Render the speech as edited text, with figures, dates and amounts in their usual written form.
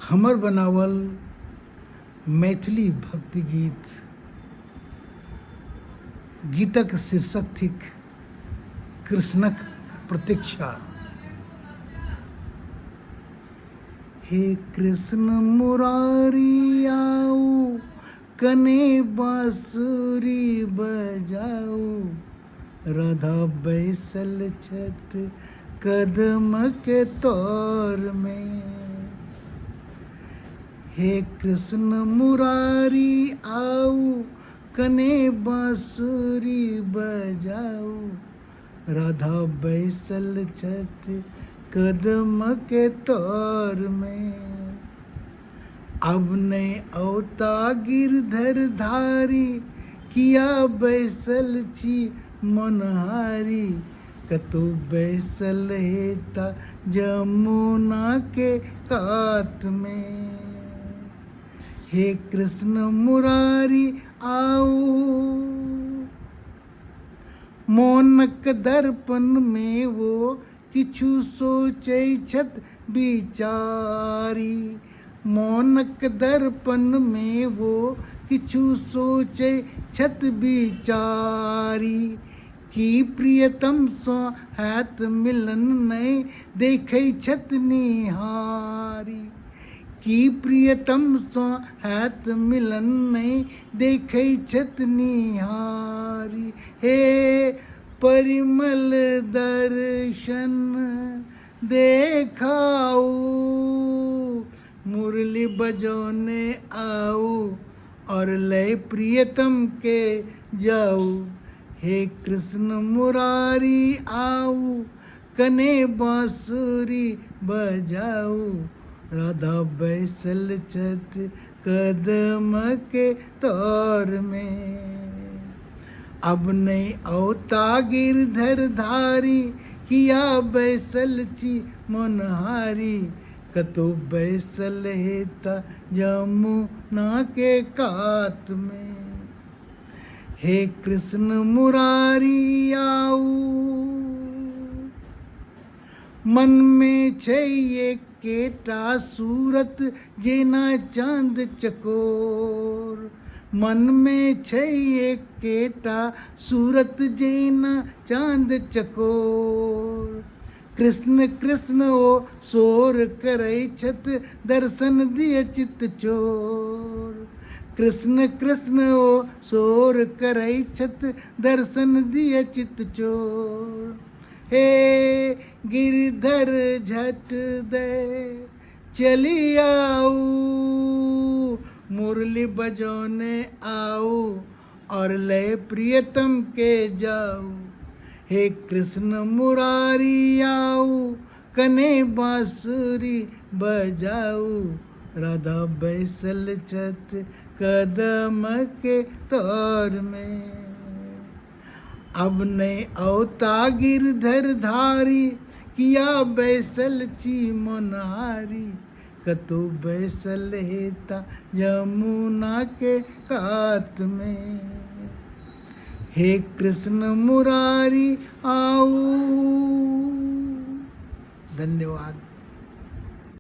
हमर बनावल मैथिली भक्ति गीत गीतक शीर्षक थिक कृष्णक प्रतीक्षा। हे कृष्ण मुरारी आओ, कने बांसुरी बजाओ, राधा बैसल छत कदम के तौर में। हे कृष्ण मुरारी आओ, कने बांसुरी बजाओ, राधा बैसल छत कदम के तौर में। अब नहीं औता गिरधर धारी, किया बैसल छी मनहारी, कतो बैसल हेता जमुना के कात में। हे कृष्ण मुरारी आओ, मोनक दर्पण में वो किछु सोचै छत बिचारी। मोनक दर्पण में वो किछु सोचै छत बिचारी, कि प्रियतम सँ हैत मिलन नहीं देखै छत निहारी। कि प्रियतम सँ हैत मिलन नहीं देखै छत निहारी। हे परिमल दर्शन देखाओ, मुरली बजौने आओ, और लय प्रियतम के जाओ। हे कृष्ण मुरारी आओ, कने बांसुरी बजाओ, राधा बैसल छत कदम के तौर में। अब नहीं औता गिरधर धारी, किया बैसल छी मनहारी, कतो बैसल हेता जमुना के कात में। हे कृष्ण मुरारी आओ, मन में छै एकेटा सूरत जेना चांद चकोर। मन में छै एकेटा सूरत जेना चांद चकोर। कृष्ण कृष्ण ओ शोर करै छत दर्शन दिय चित चोर। कृष्ण कृष्ण ओ शोर करै छत दर्शन दिय चित चोर। हे गिरधर झट दे चली आओ, मुरली बजौने आओ, और लय प्रियतम के जाओ। हे कृष्ण मुरारी आओ, कने बांसुरी बजाओ, राधा बैसल छत कदम के तौर में। अब नहीं औता गिरधर धारी, किया बैसल छी मनहारी, कतो बैसल हेता जमुना के कात में। हे कृष्ण मुरारी आओ। धन्यवाद।